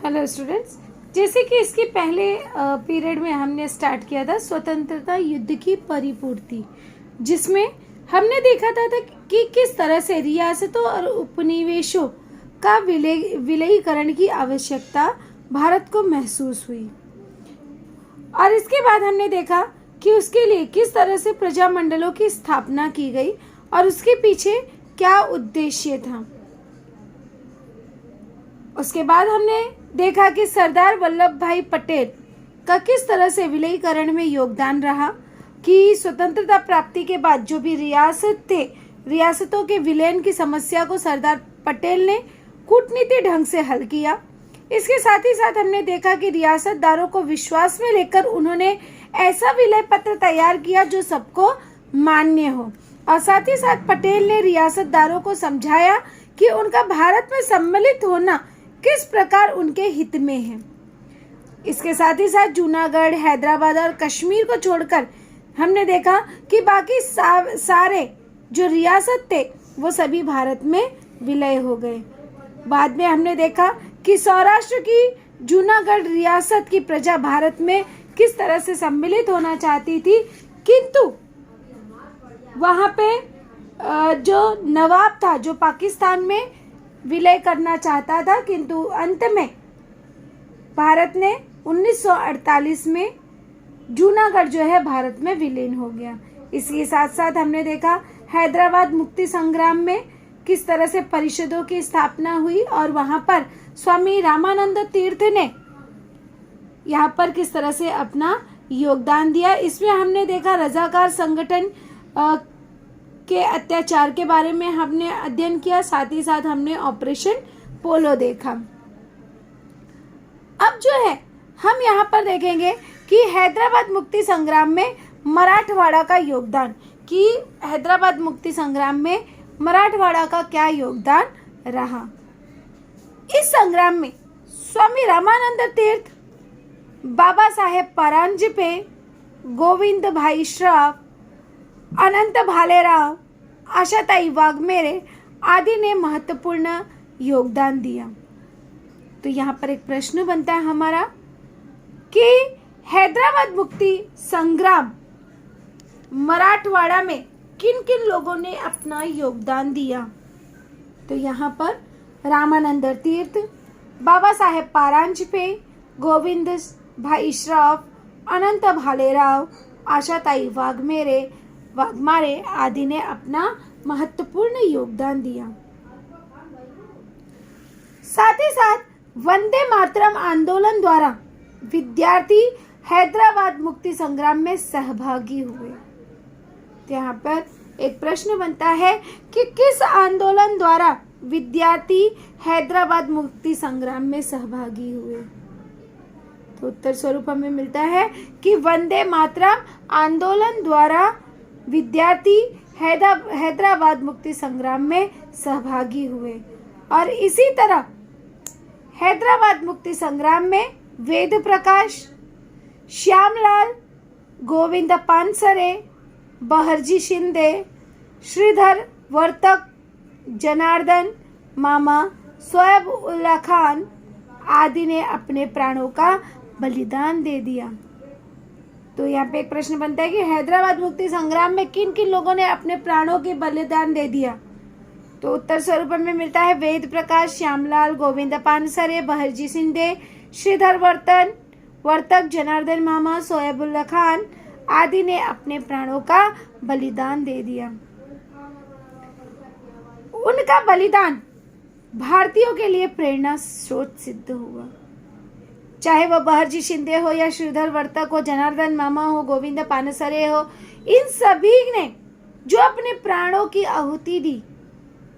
Hello students, जैसे कि इसके पहले पीरियड में हमने स्टार्ट किया था स्वतंत्रता युद्ध की परिपूर्ति, जिसमें हमने देखा था कि किस तरह से रियासतों और उपनिवेशों का विलयीकरण की आवश्यकता भारत को महसूस हुई। और इसके बाद हमने देखा कि उसके लिए किस तरह से प्रजामंडलों की स्थापना की गई और उसके पीछे क्या उद्देश्य था। उसके बाद हमने देखा कि सरदार वल्लभ भाई पटेल का किस तरह से विलयीकरण में योगदान रहा, कि स्वतंत्रता प्राप्ति के बाद जो भी रियासतों के विलयन की समस्या को सरदार पटेल ने कूटनीति ढंग से हल किया। इसके साथ ही साथ हमने देखा कि रियासतदारों को विश्वास में लेकर उन्होंने ऐसा विलय पत्र तैयार किया जो सबको मान्य हो, और साथ ही साथ पटेल ने रियासतदारों को समझाया कि उनका भारत में सम्मिलित होना किस प्रकार उनके हित में है। इसके साथ ही साथ जूनागढ़, हैदराबाद और कश्मीर को छोड़कर हमने देखा कि बाकी सारे जो रियासत थे वो सभी भारत में विलय हो गए। बाद में हमने देखा कि सौराष्ट्र की जूनागढ़ रियासत की प्रजा भारत में किस तरह से सम्मिलित होना चाहती थी, किंतु वहाँ पे जो नवाब था जो पाकिस्तान में विलय करना चाहता था, किंतु अंत में भारत ने 1948 में जूनागढ़ जो है भारत में विलीन हो गया। इसके साथ साथ हमने देखा हैदराबाद मुक्ति संग्राम में किस तरह से परिषदों की स्थापना हुई और वहां पर स्वामी रामानंद तीर्थ ने यहाँ पर किस तरह से अपना योगदान दिया। इसमें हमने देखा रजाकार संगठन के अत्याचार के बारे में हमने अध्ययन किया, साथ ही साथ हमने ऑपरेशन पोलो देखा। अब जो है हम यहाँ पर देखेंगे कि हैदराबाद मुक्ति संग्राम में मराठवाड़ा का योगदान, कि हैदराबाद मुक्ति संग्राम में मराठवाड़ा का क्या योगदान रहा। इस संग्राम में स्वामी रामानंद तीर्थ, बाबा साहेब परांजपे, गोविंद भाई श्रॉफ, अनंत भालेराव, आशाताई वाघमेरे आदि ने महत्वपूर्ण योगदान दिया। तो यहाँ पर एक प्रश्न बनता है हमारा कि हैदराबाद मुक्ति संग्राम मराठवाड़ा में किन किन लोगों ने अपना योगदान दिया। तो यहाँ पर रामानंद तीर्थ, बाबा साहेब परांजपे, गोविंद भाई श्रॉफ, अनंत भालेराव, आशाताई वाघमारे आदि ने अपना महत्वपूर्ण योगदान दिया। साथ ही साथ वंदे मातरम आंदोलन द्वारा विद्यार्थी हैदराबाद मुक्ति संग्राम में सहभागी हुए। तो यहाँ पर एक प्रश्न बनता है कि किस आंदोलन द्वारा विद्यार्थी हैदराबाद मुक्ति संग्राम में सहभागी हुए। तो उत्तर स्वरूप हमें मिलता है कि वंदे मातरम आंदोलन द्वारा विद्यार्थी हैदराबाद मुक्ति संग्राम में सहभागी हुए। और इसी तरह हैदराबाद मुक्ति संग्राम में वेद प्रकाश, श्यामलाल, गोविंद पानसरे, बहरजी शिंदे, श्रीधर वर्तक, जनार्दन मामा, शोएब उल्ला खान आदि ने अपने प्राणों का बलिदान दे दिया। तो यहाँ पे एक प्रश्न बनता है कि हैदराबाद मुक्ति संग्राम में किन किन लोगों ने अपने प्राणों के बलिदान दे दिया। तो उत्तर स्वरूप में मिलता है वेद प्रकाश, श्यामलाल, गोविंद पानसरे, बहरजी शिंदे, श्रीधर वर्तक, जनार्दन मामा, शोएब उल्ला खान आदि ने अपने प्राणों का बलिदान दे दिया। उनका बलिदान भारतीयों के लिए प्रेरणा स्रोत सिद्ध हुआ, चाहे वह बहरजी शिंदे हो या श्रीधर वर्तक हो, जनार्दन मामा हो, गोविंद पानसरे हो। इन सभी ने जो अपने प्राणों की आहुति दी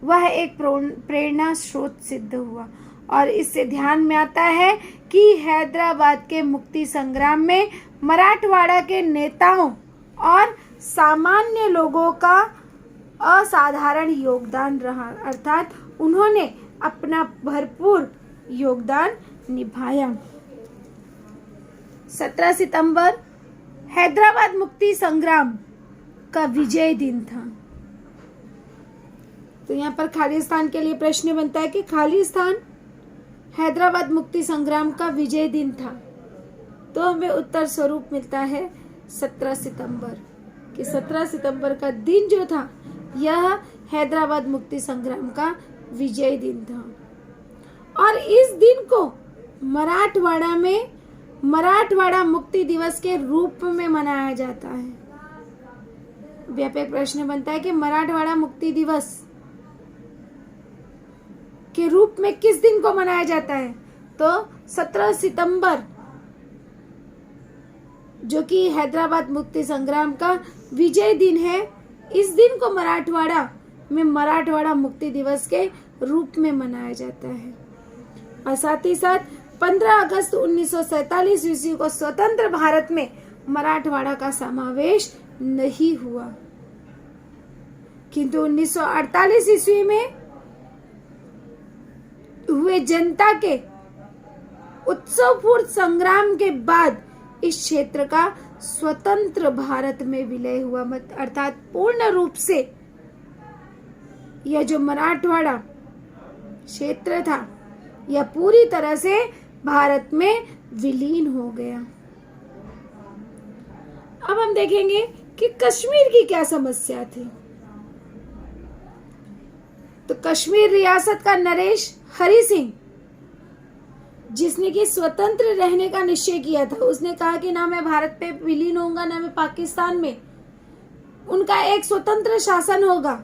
वह एक प्रेरणा स्रोत सिद्ध हुआ। और इससे ध्यान में आता है कि हैदराबाद के मुक्ति संग्राम में मराठवाड़ा के नेताओं और सामान्य लोगों का असाधारण योगदान रहा, अर्थात उन्होंने अपना भरपूर योगदान निभाया। 17 सितंबर हैदराबाद मुक्ति संग्राम का विजय दिन था। तो यहाँ पर खालिस्तान के लिए प्रश्न बनता है कि खालिस्तान हैदराबाद मुक्ति संग्राम का विजय दिन था? तो हमें उत्तर स्वरूप मिलता है 17 सितंबर, कि 17 सितंबर का दिन जो था यह हैदराबाद मुक्ति संग्राम का विजय दिन था। और इस दिन को मराठवाड़ा में मराठवाड़ा मुक्ति दिवस के रूप में मनाया जाता है। व्यापक प्रश्न बनता है कि मराठवाड़ा मुक्ति दिवस के रूप में किस दिन को मनाया जाता है? तो 17 सितंबर, जो कि हैदराबाद मुक्ति संग्राम का विजय दिन है, इस दिन को मराठवाड़ा में मराठवाड़ा मुक्ति दिवस के रूप में मनाया जाता है। और साथ ही साथ 15 अगस्त 1947 ईस्वी को स्वतंत्र भारत में मराठवाड़ा का समावेश नहीं हुआ, किंतु 1948 ईस्वी में हुए जनता के उत्सवपूर्ण संग्राम के बाद इस क्षेत्र का स्वतंत्र भारत में विलय हुआ, अर्थात पूर्ण रूप से यह जो मराठवाड़ा क्षेत्र था यह पूरी तरह से भारत में विलीन हो गया। अब हम देखेंगे कि कश्मीर की क्या समस्या थी। तो कश्मीर रियासत का नरेश हरि सिंह, जिसने कि स्वतंत्र रहने का निश्चय किया था, उसने कहा कि ना मैं भारत पे विलीन होऊंगा ना मैं पाकिस्तान में, उनका एक स्वतंत्र शासन होगा।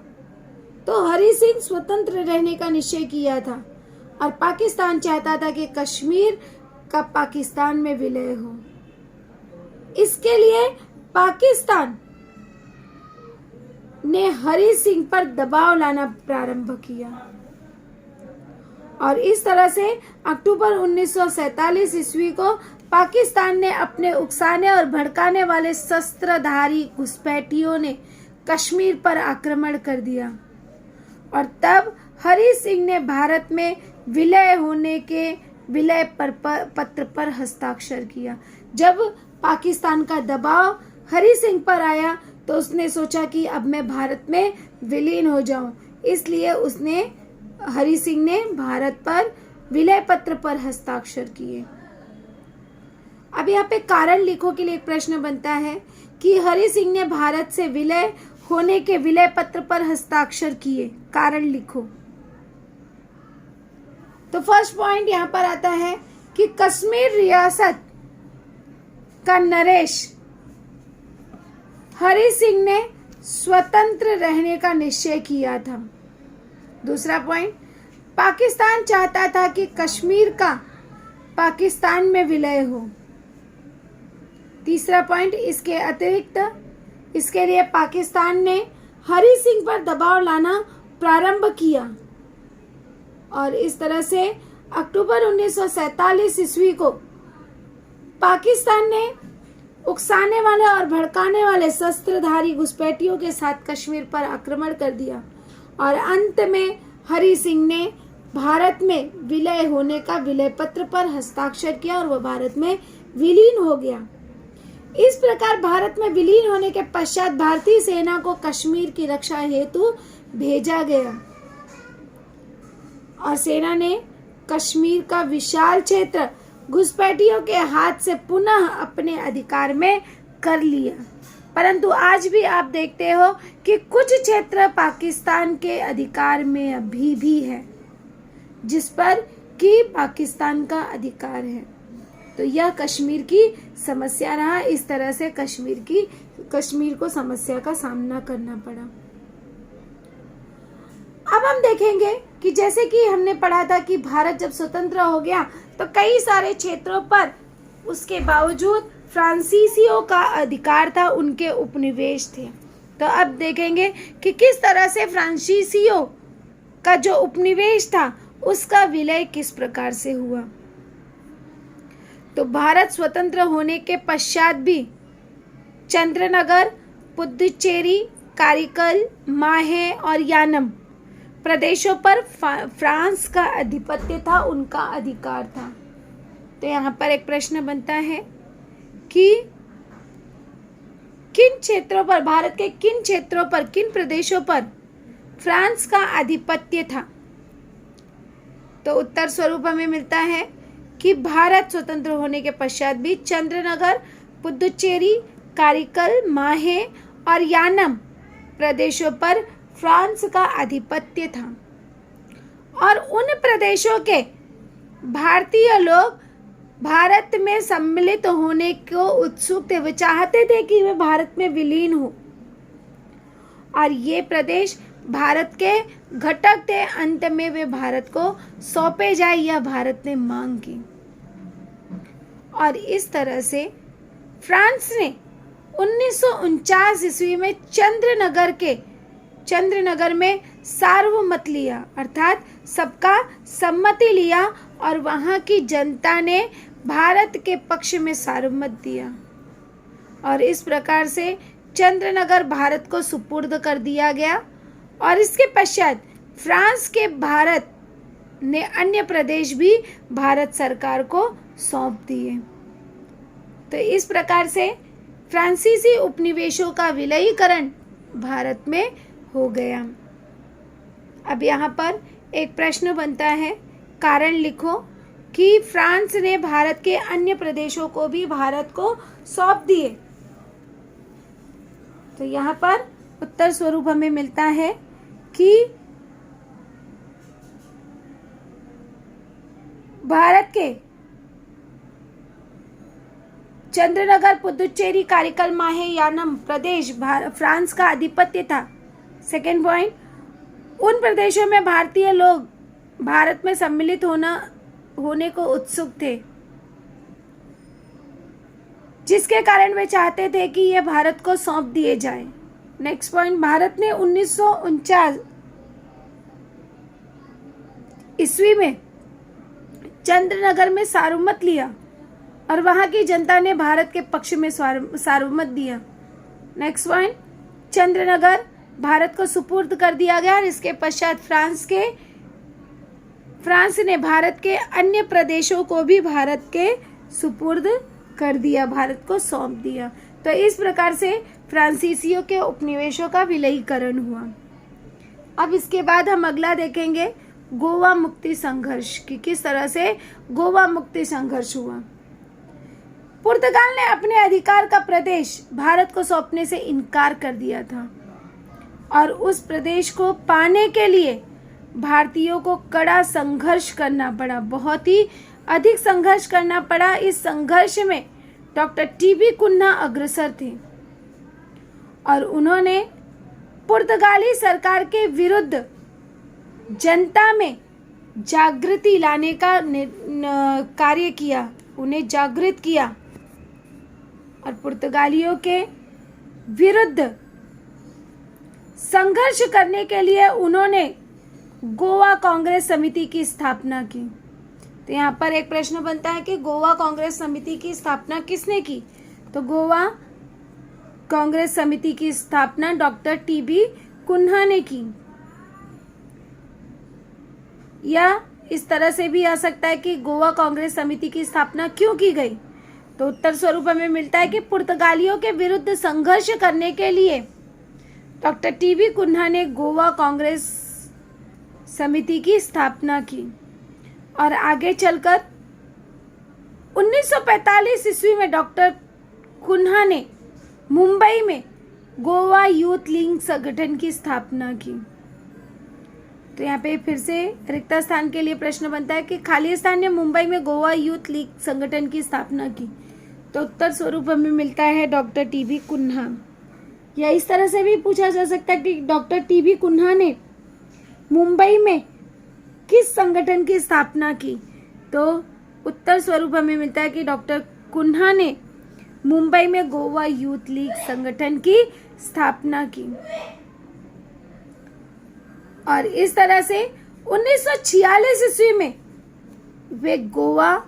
तो हरि सिंह स्वतंत्र रहने का निश्चय किया था और पाकिस्तान चाहता था कि कश्मीर का पाकिस्तान में विलय हो। इसके लिए पाकिस्तान ने हरि सिंह पर दबाव लाना प्रारंभ किया और इस तरह से अक्टूबर 1947 ईस्वी को पाकिस्तान ने अपने उकसाने और भड़काने वाले शस्त्रधारी घुसपैठियों ने कश्मीर पर आक्रमण कर दिया और तब हरि सिंह ने भारत में विलय होने के विलय पत्र पर हस्ताक्षर किया। जब पाकिस्तान का दबाव हरि सिंह पर आया तो उसने सोचा कि अब मैं भारत में विलीन हो जाऊं, इसलिए उसने हरि सिंह ने भारत पर विलय पत्र पर हस्ताक्षर किए। अब यहाँ पे कारण लिखो के लिए एक प्रश्न बनता है कि हरि सिंह ने भारत से विलय होने के विलय पत्र पर हस्ताक्षर किए, कारण लिखो। तो फर्स्ट पॉइंट यहाँ पर आता है कि कश्मीर रियासत का नरेश हरि सिंह ने स्वतंत्र रहने का निश्चय किया था। दूसरा पॉइंट, पाकिस्तान चाहता था कि कश्मीर का पाकिस्तान में विलय हो। तीसरा पॉइंट, इसके अतिरिक्त इसके लिए पाकिस्तान ने हरि सिंह पर दबाव लाना प्रारंभ किया और इस तरह से अक्टूबर 1947 ईस्वी को पाकिस्तान ने उकसाने वाले और भड़काने वाले शस्त्रधारी घुसपैठियों के साथ कश्मीर पर आक्रमण कर दिया और अंत में हरि सिंह ने भारत में विलय होने का विलय पत्र पर हस्ताक्षर किया और वह भारत में विलीन हो गया। इस प्रकार भारत में विलीन होने के पश्चात भारतीय सेना को कश्मीर की रक्षा हेतु भेजा गया और सेना ने कश्मीर का विशाल क्षेत्र घुसपैठियों के हाथ से पुनः अपने अधिकार में कर लिया। परंतु आज भी आप देखते हो कि कुछ क्षेत्र पाकिस्तान के अधिकार में अभी भी है, जिस पर कि पाकिस्तान का अधिकार है। तो यह कश्मीर की समस्या रहा। इस तरह से कश्मीर को समस्या का सामना करना पड़ा। अब हम देखेंगे कि जैसे कि हमने पढ़ा था कि भारत जब स्वतंत्र हो गया तो कई सारे क्षेत्रों पर उसके बावजूद फ्रांसीसियों का अधिकार था, उनके उपनिवेश थे। तो अब देखेंगे कि किस तरह से फ्रांसीसियों का जो उपनिवेश था उसका विलय किस प्रकार से हुआ। तो भारत स्वतंत्र होने के पश्चात भी चंद्रनगर, पुदुचेरी, कारिकल, माहे और यानम प्रदेशों पर फ्रांस का आधिपत्य था, उनका अधिकार था। तो यहाँ पर एक प्रश्न बनता है कि किन क्षेत्रों पर, भारत के किन क्षेत्रों पर, किन प्रदेशों पर फ्रांस का आधिपत्य था। तो उत्तर स्वरूप हमें मिलता है कि भारत स्वतंत्र होने के पश्चात भी चंद्रनगर, पुदुचेरी, कारिकल, माहे और यानम प्रदेशों पर फ्रांस का आधिपत्य था और उन प्रदेशों के भारतीय लोग भारत में सम्मिलित होने को उत्सुक थे। वे चाहते थे कि वे भारत में विलीन हो और ये प्रदेश भारत के घटक थे। अंत में वे भारत को सौंपे जाए, यह भारत ने मांग की और इस तरह से फ्रांस ने 1949 ईस्वी में चंद्रनगर में सार्वमत लिया, अर्थात सबका सम्मति लिया और वहाँ की जनता ने भारत के पक्ष में सार्वमत दिया और इस प्रकार से चंद्रनगर भारत को सुपुर्द कर दिया गया और इसके पश्चात फ्रांस के भारत ने अन्य प्रदेश भी भारत सरकार को सौंप दिए। तो इस प्रकार से फ्रांसीसी उपनिवेशों का विलयीकरण भारत में हो गया। अब यहाँ पर एक प्रश्न बनता है, कारण लिखो कि फ्रांस ने भारत के अन्य प्रदेशों को भी भारत को सौंप दिए। तो यहाँ पर उत्तर स्वरूप हमें मिलता है कि भारत के चंद्रनगर, पुदुचेरी, कारिकल, माहे, यानम प्रदेश फ्रांस का आधिपत्य था। सेकेंड पॉइंट, उन प्रदेशों में भारतीय लोग भारत में सम्मिलित होने को उत्सुक थे, जिसके कारण वे चाहते थे कि यह भारत को सौंप दिए जाए। नेक्स्ट पॉइंट, भारत ने 1949 ईस्वी में चंद्रनगर में सार्वमत लिया और वहां की जनता ने भारत के पक्ष में सार्वमत दिया। नेक्स्ट पॉइंट, चंद्रनगर भारत को सुपुर्द कर दिया गया और इसके पश्चात फ्रांस ने भारत के अन्य प्रदेशों को भी भारत के सुपुर्द कर दिया, भारत को सौंप दिया। तो इस प्रकार से फ्रांसीसियों के उपनिवेशों का विलयीकरण हुआ। अब इसके बाद हम अगला देखेंगे गोवा मुक्ति संघर्ष की, किस तरह से गोवा मुक्ति संघर्ष हुआ। पुर्तगाल ने अपने अधिकार का प्रदेश भारत को सौंपने से इनकार कर दिया था और उस प्रदेश को पाने के लिए भारतीयों को कड़ा संघर्ष करना पड़ा, बहुत ही अधिक संघर्ष करना पड़ा। इस संघर्ष में डॉक्टर टीबी कुन्हा अग्रसर थे और उन्होंने पुर्तगाली सरकार के विरुद्ध जनता में जागृति लाने का कार्य किया, उन्हें जागृत किया और पुर्तगालियों के विरुद्ध संघर्ष करने के लिए उन्होंने गोवा कांग्रेस समिति की स्थापना की। तो यहाँ पर एक प्रश्न बनता है कि गोवा कांग्रेस समिति की स्थापना किसने की? तो गोवा कांग्रेस समिति की स्थापना डॉक्टर टीबी कुन्हा ने की। या इस तरह से भी आ सकता है कि गोवा कांग्रेस समिति की स्थापना क्यों की गई? तो उत्तर स्वरूप हमें मिलता है कि पुर्तगालियों के विरुद्ध संघर्ष करने के लिए डॉक्टर टीबी कुन्हा ने गोवा कांग्रेस समिति की स्थापना की और आगे चलकर 1945 ईस्वी में डॉक्टर कुन्हा ने मुंबई में गोवा यूथ लीग संगठन की स्थापना की। तो यहाँ पे फिर से रिक्त स्थान के लिए प्रश्न बनता है कि खाली स्थान ने मुंबई में गोवा यूथ लीग संगठन की स्थापना की। तो उत्तर स्वरूप हमें मिलता है डॉक्टर टीबी कुन्हा। या इस तरह से भी पूछा जा सकता है कि डॉक्टर टीबी कुन्हा ने मुंबई में किस संगठन की स्थापना की? तो उत्तर स्वरूप हमें मिलता है कि डॉक्टर कुन्हा ने मुंबई में गोवा यूथ लीग संगठन की स्थापना की और इस तरह से 1946 ईस्वी में वे गोवा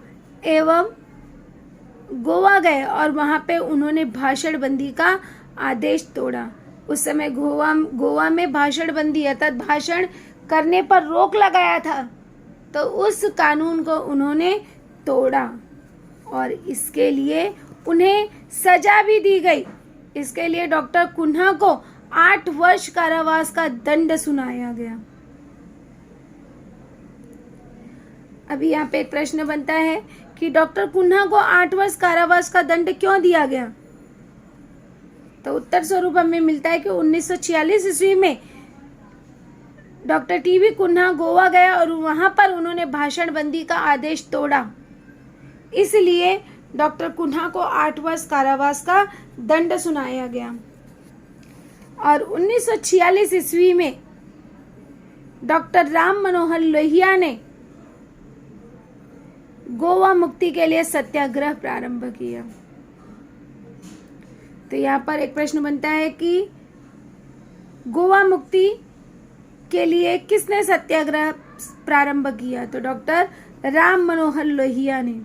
गए और वहां पे उन्होंने भाषण बंदी का आदेश तोड़ा। उस समय गोवा में भाषण बंदी अर्थात भाषण करने पर रोक लगाया था, तो उस कानून को उन्होंने तोड़ा और इसके लिए उन्हें सजा भी दी गई। इसके लिए डॉक्टर कुन्हा को 8 वर्ष कारावास का दंड सुनाया गया। अभी यहाँ पे एक प्रश्न बनता है कि डॉक्टर कुन्हा को 8 वर्ष कारावास का दंड क्यों दिया गया? तो उत्तर स्वरूप हमें मिलता है कि 1946 ईस्वी में डॉक्टर टीबी कुन्हा गोवा गया और वहां पर उन्होंने भाषण बंदी का आदेश तोड़ा, इसलिए डॉक्टर कुन्हा को 8 वर्ष कारावास का दंड सुनाया गया। और 1946 ईस्वी में डॉक्टर राम मनोहर लोहिया ने गोवा मुक्ति के लिए सत्याग्रह प्रारंभ किया। तो यहाँ पर एक प्रश्न बनता है कि गोवा मुक्ति के लिए किसने सत्याग्रह प्रारंभ किया? तो डॉक्टर राम मनोहर लोहिया ने।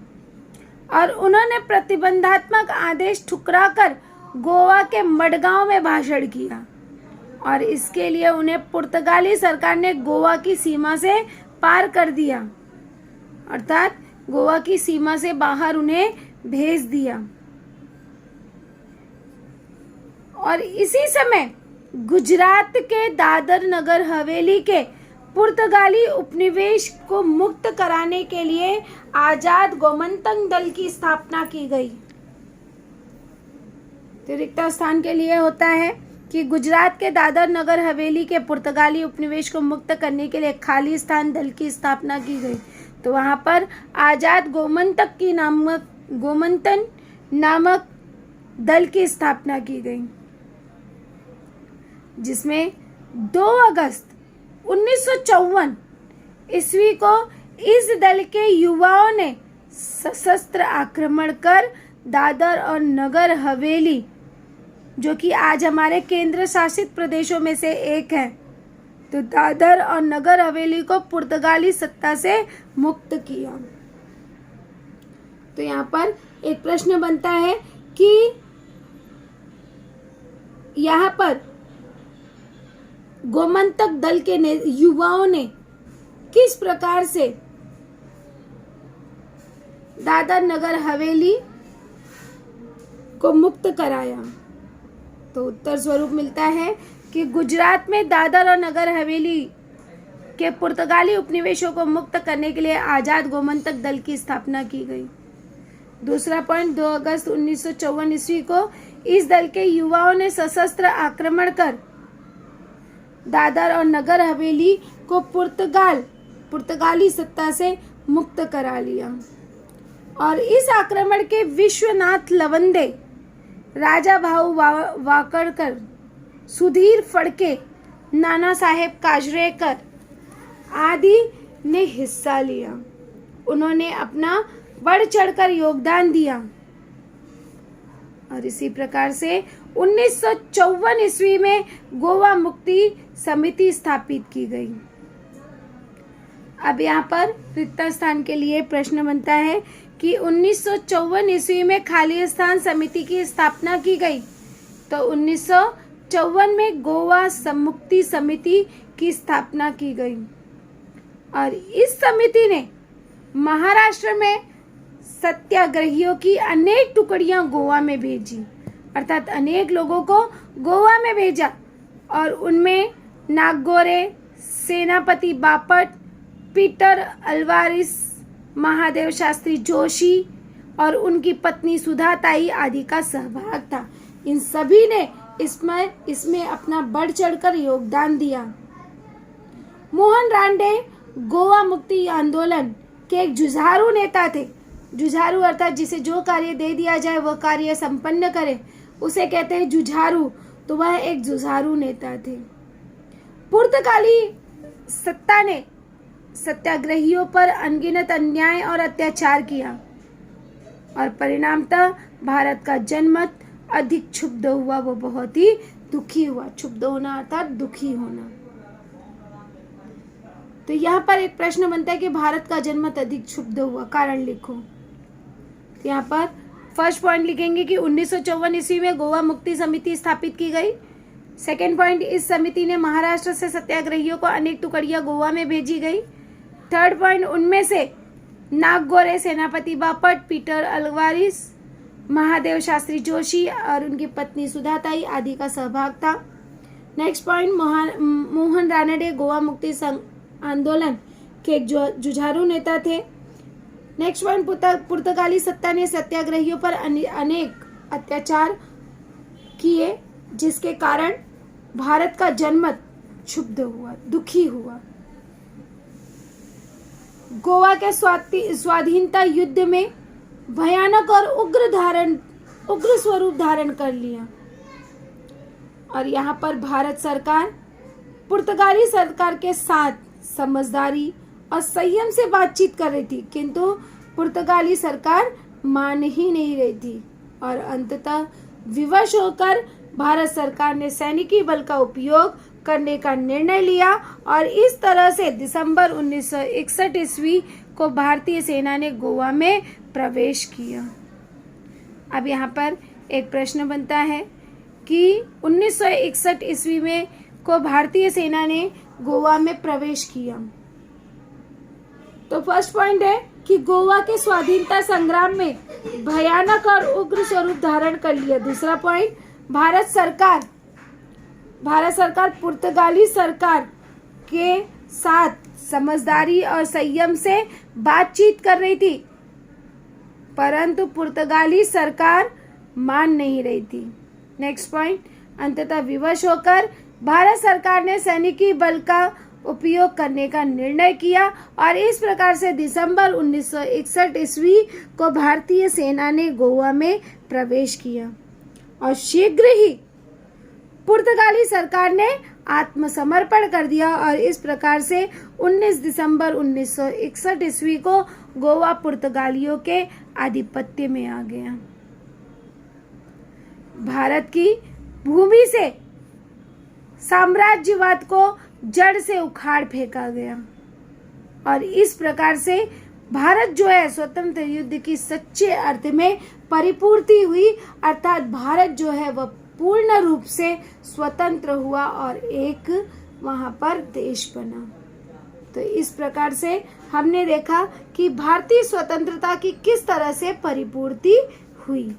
और उन्होंने प्रतिबंधात्मक आदेश ठुकराकर गोवा के मडगांव में भाषण किया और इसके लिए उन्हें पुर्तगाली सरकार ने गोवा की सीमा से पार कर दिया, अर्थात गोवा की सीमा से बाहर उन्हें भेज दिया। और इसी समय गुजरात के दादर नगर हवेली के पुर्तगाली उपनिवेश को मुक्त कराने के लिए आजाद गोमंतक दल की स्थापना की गई। तो रिक्त स्थान के लिए होता है कि गुजरात के दादर नगर हवेली के पुर्तगाली उपनिवेश को मुक्त करने के लिए खाली स्थान दल की स्थापना की गई। तो वहां पर आजाद गोमंतक नामक दल की स्थापना की गई, जिसमें 2 अगस्त 1954 ईस्वी को इस दल के युवाओं ने सशस्त्र आक्रमण कर दादर और नगर हवेली, जो कि आज हमारे केंद्र शासित प्रदेशों में से एक है, तो दादर और नगर हवेली को पुर्तगाली सत्ता से मुक्त किया। तो यहाँ पर एक प्रश्न बनता है कि यहाँ पर गोमंतक दल के युवाओं ने किस प्रकार से दादर नगर हवेली को मुक्त कराया? तो उत्तर स्वरूप मिलता है कि गुजरात में दादर और नगर हवेली के पुर्तगाली उपनिवेशों को मुक्त करने के लिए आजाद गोमंतक दल की स्थापना की गई। दूसरा पॉइंट, 2 अगस्त 1954 ईस्वी को इस दल के युवाओं ने सशस्त्र आक्रमण कर दादर और नगर हवेली को पुर्तगाली सत्ता से मुक्त करा लिया। और इस आक्रमण के विश्वनाथ लवंदे, राजा भाऊ वाकड़कर, सुधीर फड़के, नाना साहेब काजरेकर आदि ने हिस्सा लिया। उन्होंने अपना बढ़ चढ़कर योगदान दिया और इसी प्रकार से 1954 ईस्वी में गोवा मुक्ति समिति स्थापित की गई। अब यहाँ पर रिक्त स्थान के लिए प्रश्न बनता है कि 1954 ईस्वी में खाली स्थान समिति की स्थापना की गई। तो 1954 में गोवा मुक्ति समिति की स्थापना की गई और इस समिति ने महाराष्ट्र में सत्याग्रहियों की अनेक टुकड़ियां गोवा में भेजी, अर्थात अनेक लोगों को गोवा में भेजा और उनमें नागोरे, सेनापति बापट, पीटर अल्वारिस, महादेव शास्त्री जोशी और उनकी पत्नी सुधा ताई आदि का सहभाग था। इन सभी ने इसमें अपना बढ़ चढ़कर योगदान दिया। मोहन रानडे गोवा मुक्ति आंदोलन के एक जुझारू नेता थे। जुझारू अर्थात जिसे जो कार्य दे दिया जाए वह कार्य संपन्न करे, उसे कहते हैं जुझारू। तो वह एक जुझारू नेता थे। पुर्तगाली सत्ता ने सत्याग्रहियों पर अनगिनत अन्याय और अत्याचार किया और परिणामतः भारत का जनमत अधिक क्षुब्ध हुआ, वो बहुत ही दुखी हुआ। क्षुब्ध होना अर्थात दुखी होना। तो यहाँ पर एक प्रश्न बनता है कि भारत का जनमत अधिक क्षुब्ध हुआ, कारण लिखो। तो यहाँ पर फर्स्ट पॉइंट लिखेंगे कि 1954 ईस्वी में गोवा मुक्ति समिति स्थापित की गई। सेकेंड पॉइंट, इस समिति ने महाराष्ट्र से सत्याग्रहियों को अनेक टुकड़ियां गोवा में भेजी गई। थर्ड पॉइंट, उनमें से नागगोरे, सेनापति बापट, पीटर अल्वारिस, महादेव शास्त्री जोशी और उनकी पत्नी सुधाताई आदि का सहभाग था। नेक्स्ट पॉइंट, मोहन रानडे गोवा मुक्ति आंदोलन के एक जुझारू नेता थे। नेक्स्ट पॉइंट, पुर्तगाली सत्ता ने सत्याग्रहियों पर अनेक अत्याचार किए, जिसके कारण भारत का जनमत क्षुब्ध हुआ, दुखी हुआ। गोवा के स्वाधीनता युद्ध में भयानक और उग्र स्वरूप धारण कर लिया, और यहाँ पर भारत सरकार पुर्तगाली सरकार के साथ समझदारी और संयम से बातचीत कर रही थी, किंतु पुर्तगाली सरकार मान ही नहीं रही थी, और अंततः विवश होकर भारत सरकार ने सैनिकी बल का उपयोग करने का निर्णय लिया, और इस तरह से दिसंबर 1961 ईस्वी को भारतीय सेना ने गोवा में प्रवेश किया। अब यहाँ पर एक प्रश्न बनता है कि 1961 ईस्वी में को भारतीय सेना ने गोवा में प्रवेश किया। तो फर्स्ट पॉइंट है कि गोवा के स्वाधीनता संग्राम में भयानक और उग्र स्वरूप धारण कर लिया। दूसरा पॉइंट, भारत सरकार पुर्तगाली सरकार के साथ समझदारी और संयम से बातचीत कर रही थी, परंतु पुर्तगाली सरकार मान नहीं रही थी। नेक्स्ट पॉइंट, अंततः विवश होकर भारत सरकार ने सैनिकी बल का उपयोग करने का निर्णय किया, और इस प्रकार से दिसंबर 1961 ईस्वी को भारतीय सेना ने गोवा में प्रवेश किया, और शीघ्र ही पुर्तगाली सरकार ने आत्मसमर्पण कर दिया, और इस प्रकार से 19 दिसंबर 1961 ईस्वी को गोवा पुर्तगालियों के आधिपत्य में आ गया। भारत की भूमि से साम्राज्यवाद को जड़ से उखाड़ फेंका गया, और इस प्रकार से भारत जो है स्वतंत्र युद्ध की सच्चे अर्थ में परिपूर्ति हुई, अर्थात भारत जो है वह पूर्ण रूप से स्वतंत्र हुआ और एक वहां पर देश बना। तो इस प्रकार से हमने देखा कि भारतीय स्वतंत्रता की किस तरह से परिपूर्ति हुई।